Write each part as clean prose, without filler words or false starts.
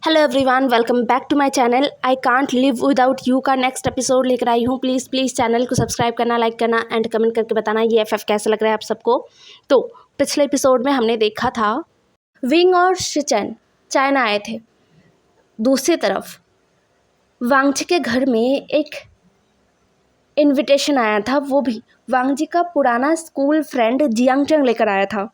Hello everyone, welcome back to my channel. I can't live without you का next episode लेकर आई हूँ। Please channel को subscribe करना, लाइक करना एंड कमेंट करके बताना ये एफएफ कैसा लग रहा है आप सबको। तो पिछले एपिसोड में हमने देखा था विंग और शिचेन चाइना आए थे। दूसरी तरफ वांगजी के घर में एक इनविटेशन आया था, वो भी वांगजी का पुराना स्कूल फ्रेंड जियांगचंग लेकर आया था।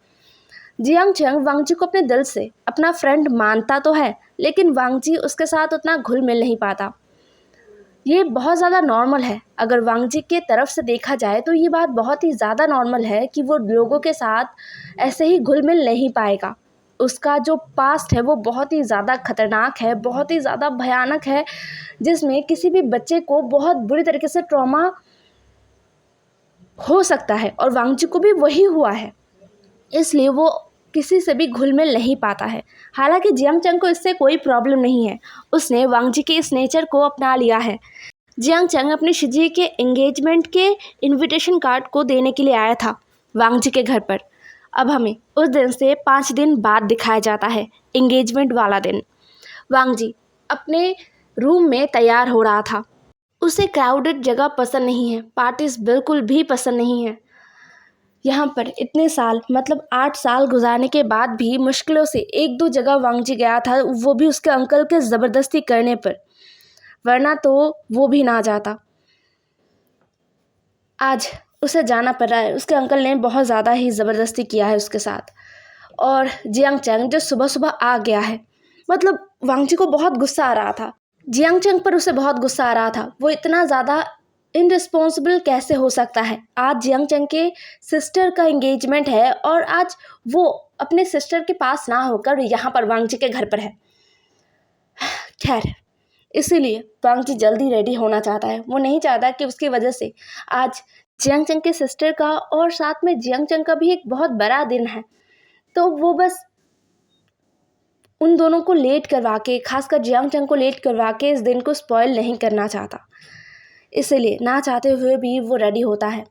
जियांगचंग वांगजी को अपने दिल से अपना फ्रेंड मानता तो है, लेकिन वांगजी उसके साथ उतना घुल मिल नहीं पाता। ये बहुत ज़्यादा नॉर्मल है। अगर वांगजी के तरफ से देखा जाए तो ये बात बहुत ही ज़्यादा नॉर्मल है कि वो लोगों के साथ ऐसे ही घुल मिल नहीं पाएगा। उसका जो पास्ट है वो बहुत ही ज़्यादा खतरनाक है, बहुत ही ज़्यादा भयानक है, जिसमें किसी भी बच्चे को बहुत बुरी तरीके से ट्रॉमा हो सकता है और वांगजी को भी वही हुआ है। इसलिए वो किसी से भी घुल मिल नहीं पाता है। हालांकि जियांगचंग को इससे कोई प्रॉब्लम नहीं है, उसने वांगजी के इस नेचर को अपना लिया है। जियांगचंग अपनी शिजी के एंगेजमेंट के इनविटेशन कार्ड को देने के लिए आया था वांगजी के घर पर। अब हमें उस दिन से 5 दिन बाद दिखाया जाता है, एंगेजमेंट वाला दिन। वांगजी अपने रूम में तैयार हो रहा था। उसे क्राउडेड जगह पसंद नहीं है, पार्टीज बिल्कुल भी पसंद नहीं है। यहाँ पर इतने साल मतलब 8 साल गुजारने के बाद भी मुश्किलों से 1-2 जगह वांगजी गया था, वो भी उसके अंकल के ज़बरदस्ती करने पर, वरना तो वो भी ना जाता। आज उसे जाना पड़ रहा है, उसके अंकल ने बहुत ज़्यादा ही ज़बरदस्ती किया है उसके साथ। और जियांगचंग जो सुबह सुबह आ गया है, मतलब वांगजी को बहुत गुस्सा आ रहा था। जियांगचंग पर उसे बहुत गुस्सा आ रहा था। वो इतना ज़्यादा इनरिस्पॉन्सिबल कैसे हो सकता है। आज जियांगचंग के सिस्टर का एंगेजमेंट है और आज वो अपने सिस्टर के पास ना होकर यहाँ पर वांगजी के घर पर है। खैर, इसीलिए वांगजी जल्दी रेडी होना चाहता है। वो नहीं चाहता कि उसकी वजह से आज जियांगचंग के सिस्टर का और साथ में जियांगचंग का भी एक बहुत बड़ा दिन है, तो वो बस उन दोनों को लेट करवा के, खासकर जियांगचंग को लेट करवा के इस दिन को स्पॉइल नहीं करना चाहता। इसलिए ना चाहते हुए भी वो रेडी होता है।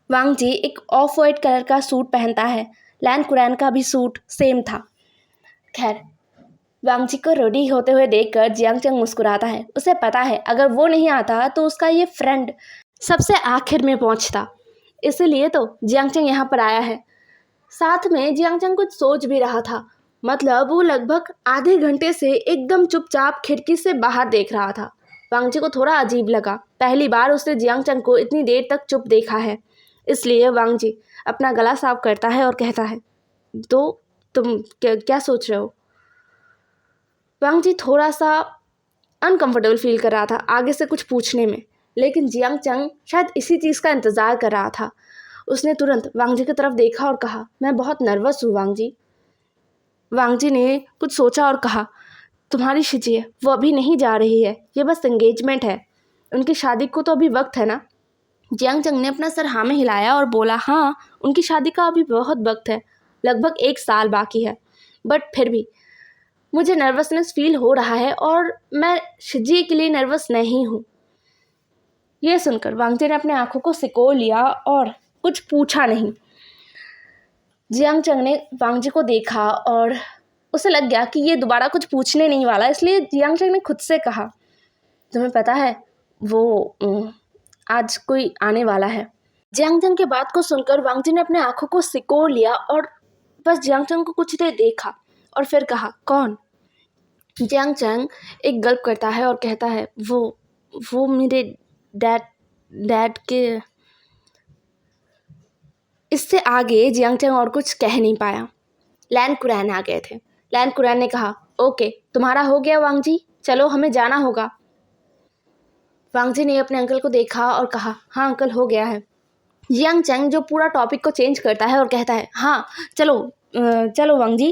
वांगजी एक ऑफ वाइट कलर का सूट पहनता है। लैन कुरैन का भी सूट सेम था। खैर, वांगजी को रेडी होते हुए देखकर जियांगचंग मुस्कुराता है। उसे पता है अगर वो नहीं आता तो उसका ये फ्रेंड सबसे आखिर में पहुंचता, इसलिए तो जियांगचंग यहाँ पर आया है। साथ में जियांगचंग कुछ सोच भी रहा था, मतलब वो लगभग आधे घंटे से एकदम चुपचाप खिड़की से बाहर देख रहा था। वांगजी को थोड़ा अजीब लगा, पहली बार उसने जियांगचंग को इतनी देर तक चुप देखा है। इसलिए वांगजी अपना गला साफ करता है और कहता है, तो तुम क्या सोच रहे हो। वांगजी थोड़ा सा अनकंफर्टेबल फील कर रहा था आगे से कुछ पूछने में, लेकिन जियांगचंग शायद इसी चीज़ का इंतज़ार कर रहा था। उसने तुरंत वांगजी की तरफ देखा और कहा, मैं बहुत नर्वस हूँ वांगजी। वांगजी ने कुछ सोचा और कहा, तुम्हारी शिजी है वो अभी नहीं जा रही है, ये बस एंगेजमेंट है, उनकी शादी को तो अभी वक्त है ना। जियांगचंग ने अपना सर हाँ में हिलाया और बोला, हाँ उनकी शादी का अभी बहुत वक्त है, लगभग 1 साल बाकी है, बट फिर भी मुझे नर्वसनेस फील हो रहा है और मैं शिजी के लिए नर्वस नहीं हूँ। यह सुनकर वांगजी ने अपने आंखों को सिकोड़ लिया और कुछ पूछा नहीं। जियांगचंग ने वांगजी को देखा और उसे लग गया कि ये दोबारा कुछ पूछने नहीं वाला, इसलिए जियांगचंग ने खुद से कहा, तुम्हें पता है वो आज कोई आने वाला है। जियांगचंग की बात को सुनकर वांगजी ने अपने आंखों को सिकोड़ लिया और बस जियांगचंग को कुछ देर देखा और फिर कहा, कौन। जियांगचंग एक गल्प करता है और कहता है, वो मेरे डैड के। इससे आगे जियांगचंग और कुछ कह नहीं पाया। लैन कुरैन आ गए थे। लैन कुरैन ने कहा, ओके तुम्हारा हो गया वांगजी, चलो हमें जाना होगा। वांगजी ने अपने अंकल को देखा और कहा, हाँ अंकल हो गया है। जियांगचंग जो पूरा टॉपिक को चेंज करता है और कहता है, हाँ चलो वांगजी।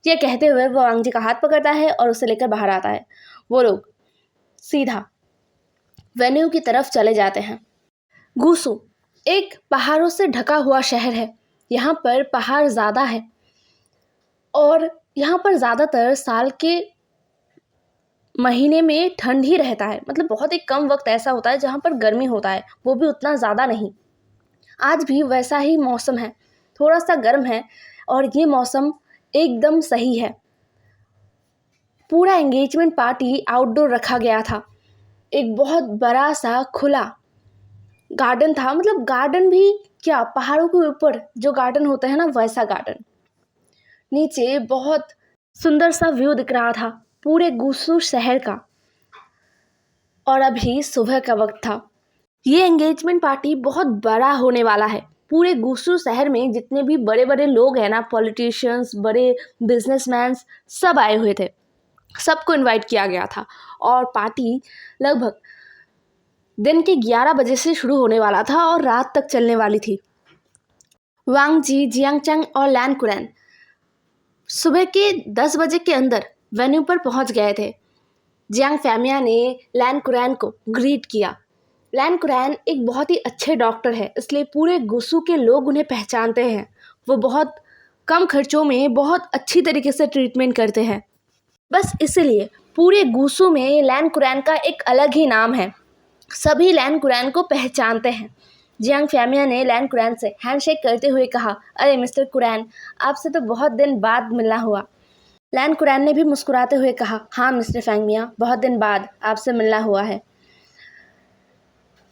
ये कहते हुए वो वांगजी का हाथ पकड़ता है और उसे लेकर बाहर आता है। वो लोग सीधा वेन्यू की तरफ चले जाते हैं। गुसू एक पहाड़ों से ढका हुआ शहर है। यहाँ पर पहाड़ ज़्यादा है और यहाँ पर ज़्यादातर साल के महीने में ठंड ही रहता है, मतलब बहुत ही कम वक्त ऐसा होता है जहाँ पर गर्मी होता है, वो भी उतना ज़्यादा नहीं। आज भी वैसा ही मौसम है, थोड़ा सा गर्म है और ये मौसम एकदम सही है। पूरा एंगेजमेंट पार्टी आउटडोर रखा गया था। एक बहुत बड़ा सा खुला गार्डन था, मतलब गार्डन भी क्या, पहाड़ों के ऊपर जो गार्डन होता है ना, वैसा गार्डन। नीचे बहुत सुंदर सा व्यू दिख रहा था पूरे गुसू शहर का। और अभी सुबह का वक्त था। ये एंगेजमेंट पार्टी बहुत बड़ा होने वाला है। पूरे गुसू शहर में जितने भी बड़े बड़े लोग हैं ना, पॉलिटिशियंस, बड़े बिजनेसमैन, सब आए हुए थे। सबको इनवाइट किया गया था और पार्टी लगभग दिन के 11 बजे से शुरू होने वाला था और रात तक चलने वाली थी। वांग जी, जियांगचैंग और लैन कुरैन सुबह के 10 बजे के अंदर वेन्यू पर पहुंच गए थे। जियांग फैमिया ने लैन कुरैन को ग्रीट किया। लैन कुरैन एक बहुत ही अच्छे डॉक्टर है, इसलिए पूरे गुसू के लोग उन्हें पहचानते हैं। वो बहुत कम खर्चों में बहुत अच्छी तरीके से ट्रीटमेंट करते हैं। बस इसीलिए पूरे गुसू में लैन कुरैन का एक अलग ही नाम है। सभी लैन कुरैन को पहचानते हैं। जियांग फैमिया ने लैन कुरैन से हैंडशेक करते हुए कहा, अरे मिस्टर कुरैन, आपसे तो बहुत दिन बाद मिलना हुआ। लैन कुरैन ने भी मुस्कुराते हुए कहा, हाँ मिस्टर फैंगमिया, बहुत दिन बाद आपसे मिलना हुआ है।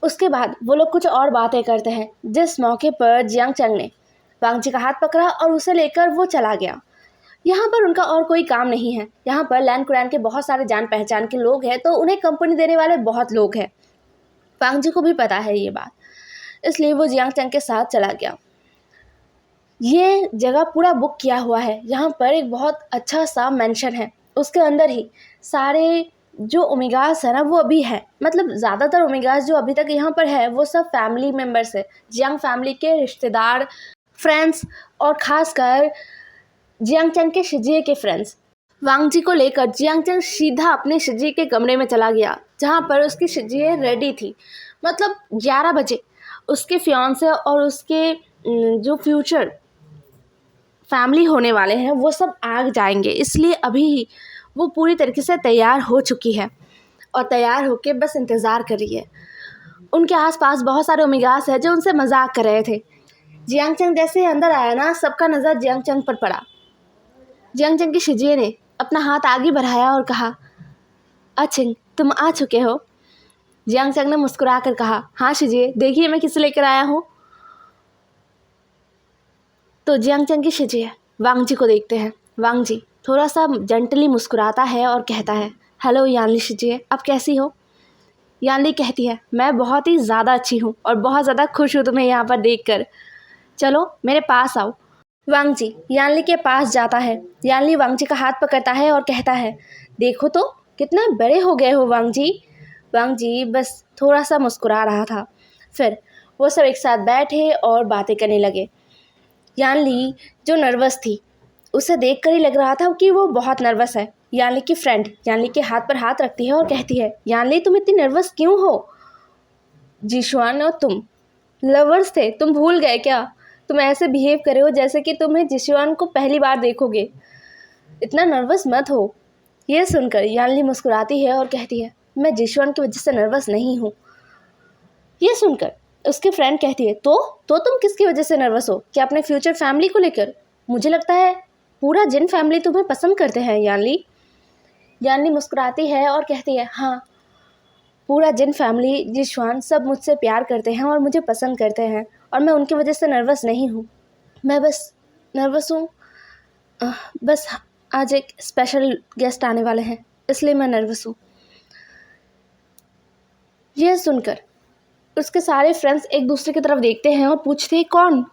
उसके बाद वो लोग कुछ और बातें करते हैं, जिस मौके पर जियांगचैंग ने वांग जी का हाथ पकड़ा और उसे लेकर वो चला गया। यहाँ पर उनका और कोई काम नहीं है। यहाँ पर लैन कुरैन के बहुत सारे जान पहचान के लोग हैं, तो उन्हें कंपनी देने वाले बहुत लोग हैं। वांग जी को भी पता है ये बात, इसलिए वो जियांगचैंग के साथ चला गया। ये जगह पूरा बुक किया हुआ है। यहाँ पर एक बहुत अच्छा सा मेंशन है, उसके अंदर ही सारे जो ओमेगास है ना, वो अभी है। मतलब ज़्यादातर ओमेगास जो अभी तक यहाँ पर है वो सब फैमिली मेम्बर्स है, जियांग फैमिली के रिश्तेदार, फ्रेंड्स, और ख़ासकर जियांगचैंग के शिजिए के फ्रेंड्स। वांग जी को लेकर जियांगचैंग सीधा अपने शिजिए के कमरे में चला गया, जहाँ पर उसकी शिजिए रेडी थी। मतलब 11 बजे उसके फियांसे और उसके जो फ्यूचर फैमिली होने वाले हैं वो सब आ जाएंगे, इसलिए अभी वो पूरी तरीके से तैयार हो चुकी है और तैयार होके बस इंतज़ार कर रही है। उनके आसपास बहुत सारे ओमेगास हैं जो उनसे मजाक कर रहे थे। जियांगचैंग जैसे ही अंदर आया ना, सबका नज़र जियांगचैंग पर पड़ा। जियांगचैंग की शिजिए ने अपना हाथ आगे बढ़ाया और कहा, अच्छिंग, तुम आ चुके हो। जियांगचैंग ने मुस्कुरा कर कहा, हाँ शिजिए, देखिए मैं किसे लेकर आया हूँ। तो जियांगचैंग की शिजिए वांग जी को देखते हैं। वांग जी थोड़ा सा जेंटली मुस्कुराता है और कहता है, हेलो यानली शिजिए, आप कैसी हो। यानली कहती है, मैं बहुत ही ज़्यादा अच्छी हूँ और बहुत ज़्यादा खुश हूँ तुम्हें यहाँ पर देखकर, चलो मेरे पास आओ। वांग जी यानली के पास जाता है। यानली वांग जी का हाथ पकड़ता है और कहता है, देखो तो कितने बड़े हो गए हो वांग जी। वांग जी बस थोड़ा सा मुस्कुरा रहा था। फिर वो सब एक साथ बैठे और बातें करने लगे। यानली जो नर्वस थी, उसे देखकर ही लग रहा था कि वो बहुत नर्वस है। यानली की फ्रेंड यानली के हाथ पर हाथ रखती है और कहती है, यानली तुम इतनी नर्वस क्यों हो। जिशुआन और तुम लवर्स थे, तुम भूल गए क्या। तुम ऐसे बिहेव करे हो जैसे कि तुम्हें जिशुआन को पहली बार देखोगे। इतना नर्वस मत हो। यह सुनकर यानली मुस्कुराती है और कहती है, मैं जिशुआन की वजह से नर्वस नहीं हूँ। यह सुनकर उसकी फ्रेंड कहती है, तो तुम किसकी वजह से नर्वस हो, क्या अपने फ्यूचर फैमिली को लेकर। मुझे लगता है पूरा जिन फैमिली तुम्हें पसंद करते हैं यानली। यानली मुस्कुराती है और कहती है, हाँ, पूरा जिन फैमिली, जिशुआन, सब मुझसे प्यार करते हैं और मुझे पसंद करते हैं और मैं उनकी वजह से नर्वस नहीं हूँ। मैं बस नर्वस हूँ, बस आज एक स्पेशल गेस्ट आने वाले हैं, इसलिए मैं नर्वस हूँ। यह सुनकर उसके सारे फ्रेंड्स एक दूसरे की तरफ देखते हैं और पूछते हैं,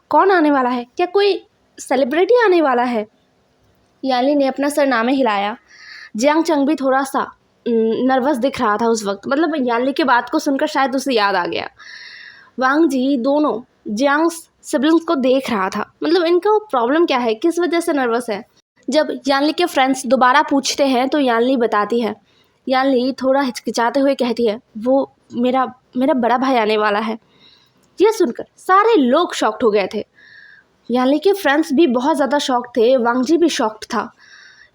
कौन आने वाला है, क्या कोई सेलिब्रिटी आने वाला है। यानली ने अपना सरनामे हिलाया। जियांगचैंग भी थोड़ा सा नर्वस दिख रहा था उस वक्त। मतलब यानली की बात को सुनकर शायद उसे याद आ गया। वांग जी दोनों जियांग सिबलिंग्स को देख रहा था, मतलब इनका प्रॉब्लम क्या है, किस वजह से नर्वस है। जब यानली के फ्रेंड्स दोबारा पूछते हैं तो यानली बताती है। यानली थोड़ा हिचकिचाते हुए कहती है, वो मेरा बड़ा भाई आने वाला है। यह सुनकर सारे लोग शॉक्ड हो गए थे। यानली के फ्रेंड्स भी बहुत ज़्यादा शॉक थे, वांग जी भी शॉक्ड था।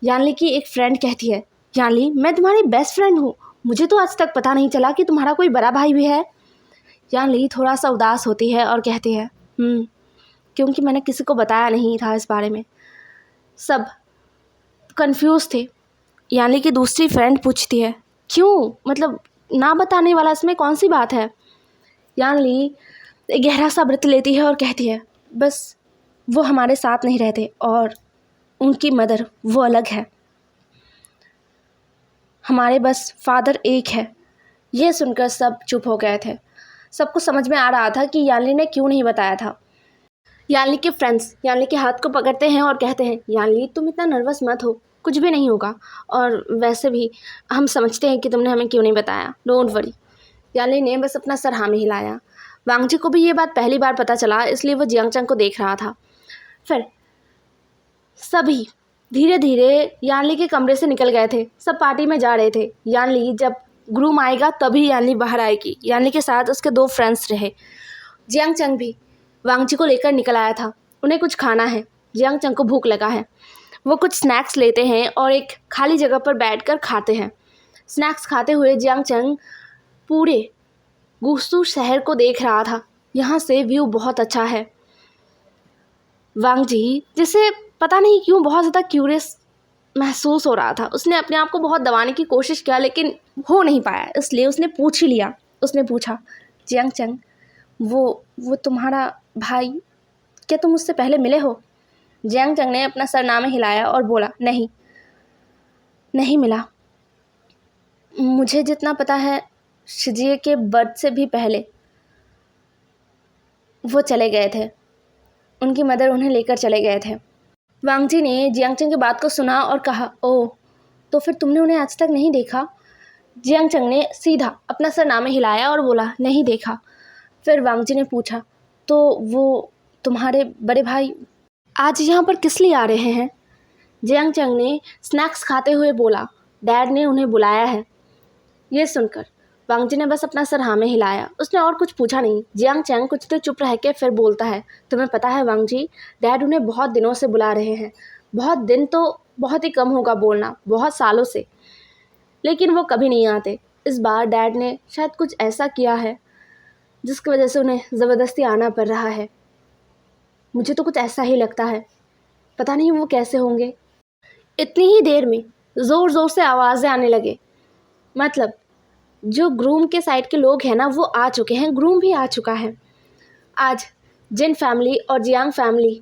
यानली की एक फ्रेंड कहती है, यानली मैं तुम्हारी बेस्ट फ्रेंड हूँ, मुझे तो आज तक पता नहीं चला कि तुम्हारा कोई बड़ा भाई भी है। यानली थोड़ा सा उदास होती है और कहती है, क्योंकि मैंने किसी को बताया नहीं था इस बारे में, सब कंफ्यूज थे। यानी कि दूसरी फ्रेंड पूछती है, क्यों, मतलब ना बताने वाला इसमें कौन सी बात है। यानली गहरा सा व्रत लेती है और कहती है, बस वो हमारे साथ नहीं रहते और उनकी मदर वो अलग है, हमारे बस फादर एक है। ये सुनकर सब चुप हो गए थे। सबको समझ में आ रहा था कि यानली ने क्यों नहीं बताया था। यानली के फ्रेंड्स यानली के हाथ को पकड़ते हैं और कहते हैं, यानली तुम इतना नर्वस मत हो, कुछ भी नहीं होगा, और वैसे भी हम समझते हैं कि तुमने हमें क्यों नहीं बताया, डोंट वरी। यानली ने बस अपना सर हाँ में हिलाया। वांगजी को भी ये बात पहली बार पता चला, इसलिए वो जियांगचंग को देख रहा था। फिर सभी धीरे धीरे यानली के कमरे से निकल गए थे। सब पार्टी में जा रहे थे। यानली जब ग्रूम आएगा तभी यानली बाहर आएगी। यानली के साथ उसके 2 फ्रेंड्स रहे। जियांगचंग भी वांगजी को लेकर निकल आया था। उन्हें कुछ खाना है। जियांगचंग को भूख लगा है। वो कुछ स्नैक्स लेते हैं और एक खाली जगह पर बैठकर खाते हैं। स्नैक्स खाते हुए जियांगचंग पूरे गुसू शहर को देख रहा था। यहाँ से व्यू बहुत अच्छा है। वांगजी जिसे पता नहीं क्यों बहुत ज़्यादा क्यूरियस महसूस हो रहा था, उसने अपने आप को बहुत दबाने की कोशिश किया लेकिन हो नहीं पाया, इसलिए उसने पूछ ही लिया। उसने पूछा, जियांगचंग वो तुम्हारा भाई, क्या तुम उससे पहले मिले हो? जियांगचंग ने अपना सर ना में हिलाया और बोला, नहीं मिला। मुझे जितना पता है शिजिए के बर्थ से भी पहले वो चले गए थे। उनकी मदर उन्हें लेकर चले गए थे। वांगजी ने जियांगचंग की बात को सुना और कहा, ओह, तो फिर तुमने उन्हें आज तक नहीं देखा? जियांगचंग ने सीधा अपना सर ना में हिलाया और बोला, नहीं देखा। फिर वांगजी ने पूछा, तो वो तुम्हारे बड़े भाई आज यहाँ पर किस लिए आ रहे हैं? जियांगचंग ने स्नैक्स खाते हुए बोला, डैड ने उन्हें बुलाया है। ये सुनकर वांगजी ने बस अपना सर हाँ में हिलाया। उसने और कुछ पूछा नहीं। जियांगचंग कुछ तो चुप रह के फिर बोलता है, तुम्हें पता है वांगजी, डैड उन्हें बहुत दिनों से बुला रहे हैं। बहुत दिन तो बहुत ही कम होगा बोलना, बहुत सालों से, लेकिन वो कभी नहीं आते। इस बार डैड ने शायद कुछ ऐसा किया है जिसकी वजह से उन्हें ज़बरदस्ती आना पड़ रहा है। मुझे तो कुछ ऐसा ही लगता है, पता नहीं वो कैसे होंगे। इतनी ही देर में ज़ोर ज़ोर से आवाज़ें आने लगे। मतलब जो ग्रूम के साइड के लोग हैं ना, वो आ चुके हैं, ग्रूम भी आ चुका है। आज जिन फैमिली और जियांग फैमिली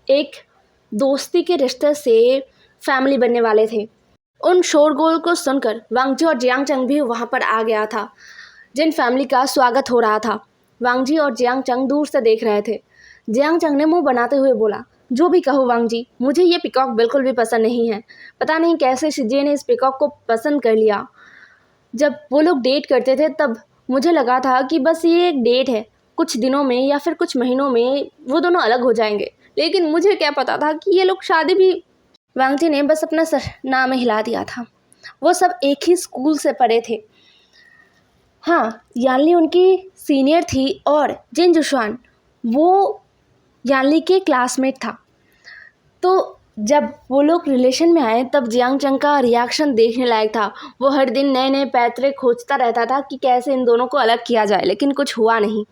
एक दोस्ती के रिश्ते से फैमिली बनने वाले थे। उन शोरगुल को सुनकर वांगजी और जियांगचंग भी वहाँ पर आ गया था। जिन फैमिली का स्वागत हो रहा था, वांगजी और जियांगचंग दूर से देख रहे थे। जियांगचंग ने मुंह बनाते हुए बोला, जो भी कहो वांगजी, मुझे ये पिकॉक बिल्कुल भी पसंद नहीं है। पता नहीं कैसे शिजिए ने इस पिकॉक को पसंद कर लिया। जब वो लोग डेट करते थे तब मुझे लगा था कि बस ये एक डेट है, कुछ दिनों में या फिर कुछ महीनों में वो दोनों अलग हो जाएंगे, लेकिन मुझे क्या पता था कि ये लोग शादी भी। वांगजी ने बस अपना सर ना में हिला दिया था। वो सब एक ही स्कूल से पढ़े थे। हाँ, यानली उनकी सीनियर थी और जिन जुशान वो यानली के क्लासमेट था। तो जब वो लोग रिलेशन में आए तब जियांगचंग का रिएक्शन देखने लायक था। वो हर दिन नए नए पैतरे खोजता रहता था कि कैसे इन दोनों को अलग किया जाए, लेकिन कुछ हुआ नहीं।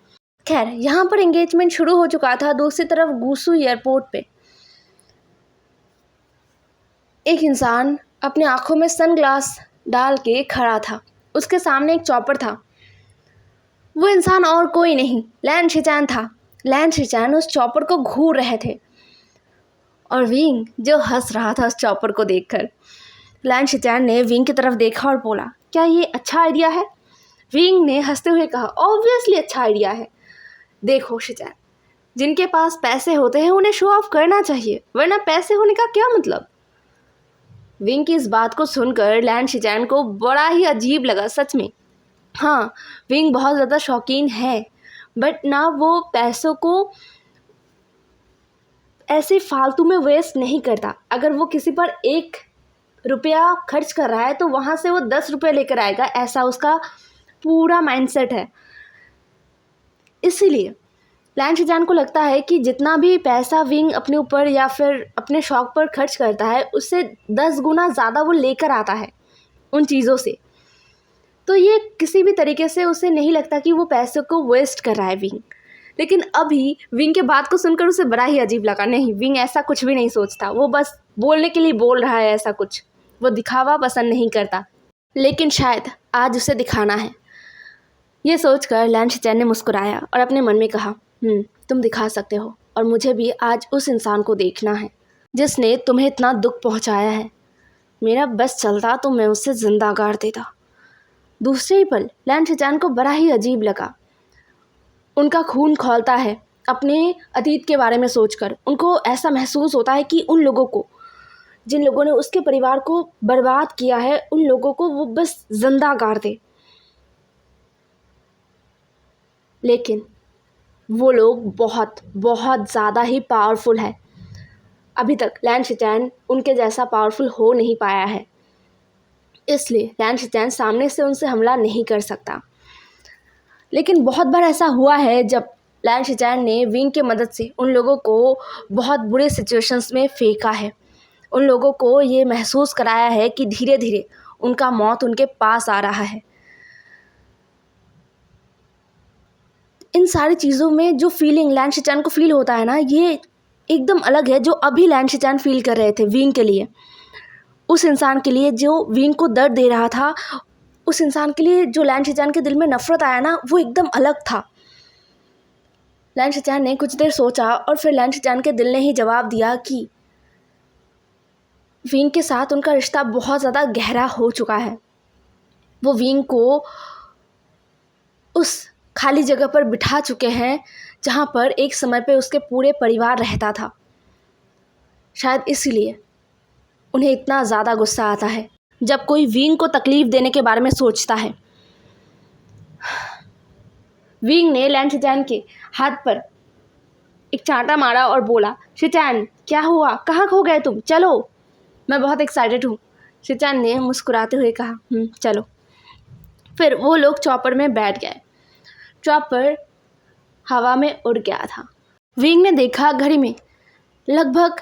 खैर, यहाँ पर एंगेजमेंट शुरू हो चुका था। दूसरी तरफ गुसू एयरपोर्ट पे एक इंसान अपने आँखों में सनग्लास डाल के खड़ा था। उसके सामने एक चॉपर था। वो इंसान और कोई नहीं, लैन शिचैन था। लैन शिचैन उस चॉपर को घूर रहे थे और विंग जो हंस रहा था उस चॉपर को देखकर। लैन शिचैन ने विंग की तरफ देखा और बोला, क्या ये अच्छा आइडिया है? विंग ने हंसते हुए कहा, ऑब्वियसली अच्छा आइडिया है। देखो शिचैन, जिनके पास पैसे होते हैं उन्हें शो ऑफ करना चाहिए, वरना पैसे होने का क्या मतलब? विंग की इस बात को सुनकर लैन शिचैन को बड़ा ही अजीब लगा, सच में। हाँ, विंग बहुत ज़्यादा शौकीन है, बट ना वो पैसों को ऐसे फालतू में वेस्ट नहीं करता। अगर वो किसी पर 1 रुपया खर्च कर रहा है तो वहाँ से वो 10 रुपये लेकर आएगा, ऐसा उसका पूरा माइंडसेट है। इसीलिए लैन शिचैन को लगता है कि जितना भी पैसा विंग अपने ऊपर या फिर अपने शौक पर खर्च करता है, उससे 10 गुना ज़्यादा वो लेकर आता है उन चीज़ों से। तो ये किसी भी तरीके से उसे नहीं लगता कि वो पैसों को वेस्ट कर रहा है विंग। लेकिन अभी विंग के बात को सुनकर उसे बड़ा ही अजीब लगा। नहीं, विंग ऐसा कुछ भी नहीं सोचता, वो बस बोलने के लिए बोल रहा है ऐसा कुछ। वो दिखावा पसंद नहीं करता, लेकिन शायद आज उसे दिखाना है। ये सोचकर लैन शिचैन ने मुस्कुराया और अपने मन में कहा, तुम दिखा सकते हो, और मुझे भी आज उस इंसान को देखना है जिसने तुम्हें इतना दुख पहुंचाया है। मेरा बस चलता तो मैं उसे जिंदा गाड़ देता। दूसरे ही पल लैन शिचैन को बड़ा ही अजीब लगा। उनका खून खौलता है अपने अतीत के बारे में सोचकर। उनको ऐसा महसूस होता है कि उन लोगों को, जिन लोगों ने उसके परिवार को बर्बाद किया है, उन लोगों को वो बस जिंदा गाड़ दे। लेकिन वो लोग बहुत बहुत ज़्यादा ही पावरफुल है। अभी तक लैन शिचैन उनके जैसा पावरफुल हो नहीं पाया है, इसलिए लैन शिचैन सामने से उनसे हमला नहीं कर सकता। लेकिन बहुत बार ऐसा हुआ है जब लैन शिचैन ने विंग की मदद से उन लोगों को बहुत बुरे सिचुएशंस में फेंका है। उन लोगों को ये महसूस कराया है कि धीरे धीरे उनका मौत उनके पास आ रहा है। इन सारी चीज़ों में जो फीलिंग लैन शिचैन को फील होता है ना, ये एकदम अलग है जो अभी लैन शिचैन फील कर रहे थे विंग के लिए। उस इंसान के लिए जो विंग को दर्द दे रहा था, उस इंसान के लिए जो लैन शिचैन के दिल में नफरत आया ना, वो एकदम अलग था। लैन शिचैन ने कुछ देर सोचा और फिर लैन शिचैन के दिल ने ही जवाब दिया कि विंग के साथ उनका रिश्ता बहुत ज़्यादा गहरा हो चुका है। वो विंग को उस खाली जगह पर बिठा चुके हैं जहाँ पर एक समय पे उसके पूरे परिवार रहता था। शायद इसीलिए उन्हें इतना ज़्यादा गुस्सा आता है जब कोई विंग को तकलीफ़ देने के बारे में सोचता है। विंग ने लैन शिचैन के हाथ पर एक चांटा मारा और बोला, शिचैन क्या हुआ, कहाँ खो गए तुम, चलो, मैं बहुत एक्साइटेड हूँ। शिचैन ने मुस्कुराते हुए कहा, चलो। फिर वो लोग चॉपर में बैठ गए। चॉपर हवा में उड़ गया था। विंग ने देखा घड़ी में लगभग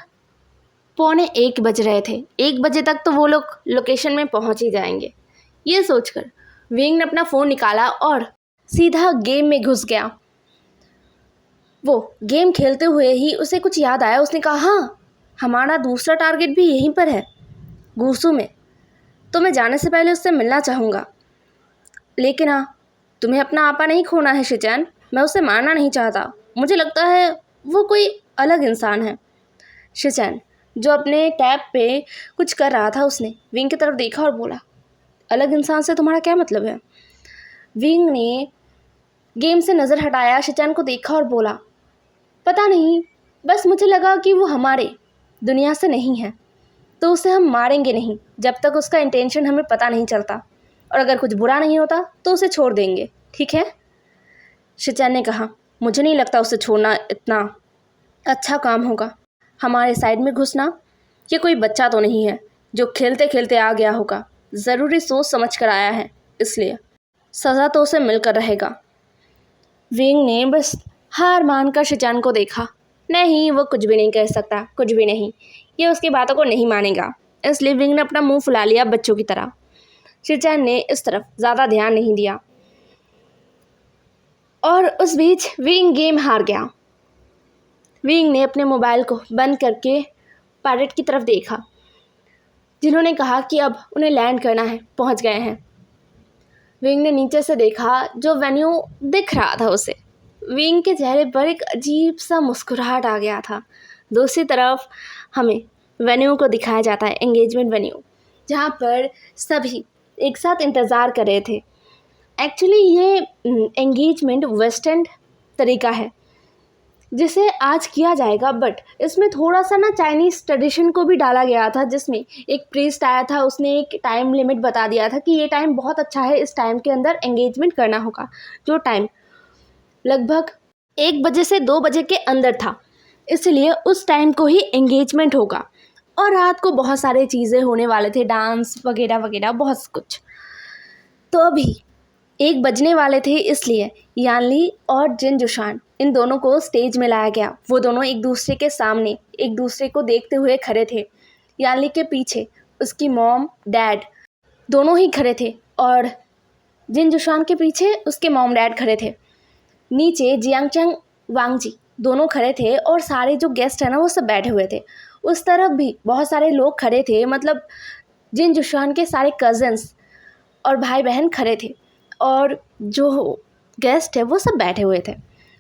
1:45 बज रहे थे। 1 बजे तक तो वो लोग लोकेशन में पहुंच ही जाएंगे। ये सोचकर विंग ने अपना फ़ोन निकाला और सीधा गेम में घुस गया। वो गेम खेलते हुए ही उसे कुछ याद आया। उसने कहा, हाँ, हमारा दूसरा टारगेट भी यहीं पर है, गुरसू में। तो मैं जाने से पहले उससे मिलना चाहूँगा। लेकिन हाँ, तुम्हें अपना आपा नहीं खोना है शिचैन। मैं उसे मारना नहीं चाहता। मुझे लगता है वो कोई अलग इंसान है। शिचैन जो अपने टैब पे कुछ कर रहा था, उसने विंग की तरफ देखा और बोला, अलग इंसान से तुम्हारा क्या मतलब है? विंग ने गेम से नज़र हटाया, शिचैन को देखा और बोला, पता नहीं, बस मुझे लगा कि वो हमारे दुनिया से नहीं है, तो उसे हम मारेंगे नहीं जब तक उसका इंटेंशन हमें पता नहीं चलता, और अगर कुछ बुरा नहीं होता तो उसे छोड़ देंगे, ठीक है? शिचैन ने कहा, मुझे नहीं लगता उसे छोड़ना इतना अच्छा काम होगा। हमारे साइड में घुसना, ये कोई बच्चा तो नहीं है जो खेलते खेलते आ गया होगा। ज़रूरी सोच समझ कर आया है, इसलिए सज़ा तो उसे मिलकर रहेगा। विंग ने बस हार मानकर शिचैन को देखा। नहीं, वो कुछ भी नहीं कह सकता, कुछ भी नहीं। ये उसकी बातों को नहीं मानेगा। इसलिए विंग ने अपना मुंह फुला लिया बच्चों की तरह। शिचैन ने इस तरफ ज़्यादा ध्यान नहीं दिया और उस बीच विंग गेम हार गया। विंग ने अपने मोबाइल को बंद करके पायलट की तरफ देखा, जिन्होंने कहा कि अब उन्हें लैंड करना है, पहुंच गए हैं। विंग ने नीचे से देखा, जो वेन्यू दिख रहा था उसे। विंग के चेहरे पर एक अजीब सा मुस्कुराहट आ गया था। दूसरी तरफ हमें वेन्यू को दिखाया जाता है, एंगेजमेंट वेन्यू, जहाँ पर सभी एक साथ इंतज़ार कर रहे थे। एक्चुअली ये एंगेजमेंट वेस्टर्न तरीका है जिसे आज किया जाएगा, बट इसमें थोड़ा सा ना चाइनीज़ ट्रेडिशन को भी डाला गया था, जिसमें एक प्रीस्ट आया था, उसने एक टाइम लिमिट बता दिया था कि ये टाइम बहुत अच्छा है, इस टाइम के अंदर एंगेजमेंट करना होगा। जो टाइम लगभग 1 बजे से 2 बजे के अंदर था, इसलिए उस टाइम को ही एंगेजमेंट होगा। और रात को बहुत सारे चीज़ें होने वाले थे, डांस वगैरह वगैरह बहुत कुछ। तो अभी 1 बजने वाले थे, इसलिए यानली और जिन जुशान, इन दोनों को स्टेज में लाया गया। वो दोनों एक दूसरे के सामने एक दूसरे को देखते हुए खड़े थे। यानली के पीछे उसकी मॉम डैड दोनों ही खड़े थे और जिन जुशान के पीछे उसके मॉम डैड खड़े थे। नीचे जियांगचैंग वांगजी दोनों खड़े थे और सारे जो गेस्ट हैं ना, वो सब बैठे हुए थे। उस तरफ भी बहुत सारे लोग खड़े थे, मतलब जिन जुशान के सारे कज़न्स और भाई बहन खड़े थे और जो गेस्ट है वो सब बैठे हुए थे।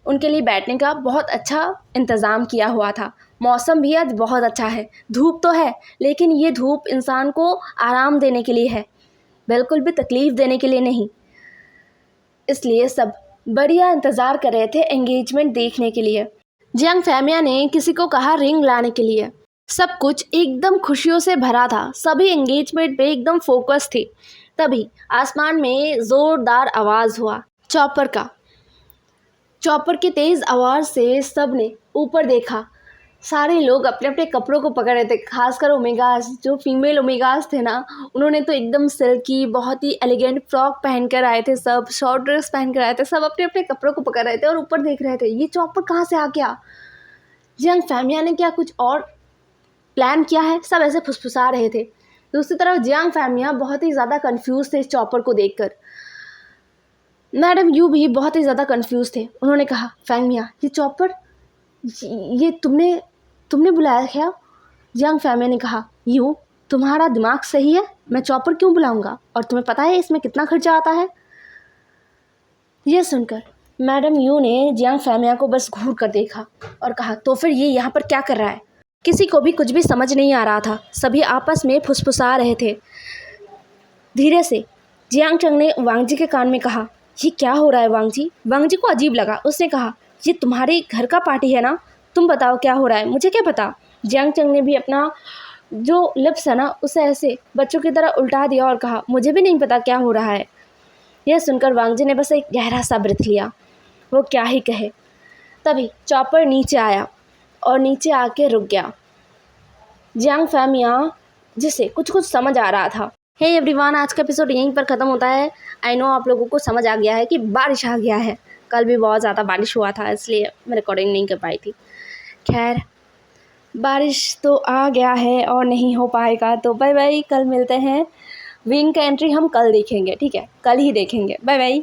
उनके लिए बैठने का बहुत अच्छा इंतज़ाम किया हुआ था। मौसम भी आज बहुत अच्छा है, धूप तो है लेकिन ये धूप इंसान को आराम देने के लिए है, बिल्कुल भी तकलीफ़ देने के लिए नहीं। इसलिए सब बढ़िया इंतज़ार कर रहे थे एंगेजमेंट देखने के लिए। जियांग फैमिया ने किसी को कहा रिंग लाने के लिए। सब कुछ एकदम खुशियों से भरा था, सभी एंगेजमेंट पे एकदम फोकस थे। तभी आसमान में ज़ोरदार आवाज़ हुआ चॉपर का। चॉपर की तेज़ आवाज़ से सब ने ऊपर देखा। सारे लोग अपने अपने कपड़ों को पकड़ रहे थे, खासकर ओमेगास, जो फीमेल ओमेगास थे ना, उन्होंने तो एकदम सिल्की बहुत ही एलिगेंट फ्रॉक पहन कर आए थे, सब शॉर्ट ड्रेस पहन कर आए थे, सब अपने अपने कपड़ों को पकड़ रहे थे और ऊपर देख रहे थे ये चॉपर कहाँ से आ गया। जियांग फैमिया ने क्या कुछ और प्लान किया है, सब ऐसे फुसफुसा रहे थे। दूसरी तरफ जियांग फैमिया बहुत ही ज़्यादा कन्फ्यूज़ थे इस चॉपर को देखकर। मैडम यू भी बहुत ही ज़्यादा कन्फ्यूज़ थे। उन्होंने कहा फैमिया ये चॉपर ये तुमने बुलाया क्या? जियांग फैमिया ने कहा यू तुम्हारा दिमाग सही है, मैं चॉपर क्यों बुलाऊंगा, और तुम्हें पता है इसमें कितना खर्चा आता है? यह सुनकर मैडम यू ने जियांग फैमिया को बस घूर कर देखा और कहा तो फिर ये यहाँ पर क्या कर रहा है? किसी को भी कुछ भी समझ नहीं आ रहा था, सभी आपस में फुसफुसा रहे थे। धीरे से जियांग चंग ने वांग जी के कान में कहा ये क्या हो रहा है वांग जी? वांग जी को अजीब लगा। उसने कहा ये तुम्हारे घर का पार्टी है ना, तुम बताओ क्या हो रहा है, मुझे क्या पता। जियांग चंग ने भी अपना जो लिप्स है ना उसे ऐसे बच्चों की तरह उल्टा दिया और कहा मुझे भी नहीं पता क्या हो रहा है। यह सुनकर वांग जी ने बस एक गहरा सा ब्रेथ लिया, वो क्या ही कहे। तभी चॉपर नीचे आया और नीचे आके रुक गया। जियांग फैमिया जिसे कुछ कुछ समझ आ रहा था। हे एवरीवन, आज का एपिसोड यहीं पर ख़त्म होता है। आई नो आप लोगों को समझ आ गया है कि बारिश आ गया है। कल भी बहुत ज़्यादा बारिश हुआ था इसलिए मैं रिकॉर्डिंग नहीं कर पाई थी। खैर बारिश तो आ गया है और नहीं हो पाएगा तो बाय बाय, कल मिलते हैं। विंग का एंट्री हम कल देखेंगे, ठीक है, कल ही देखेंगे। Bye bye.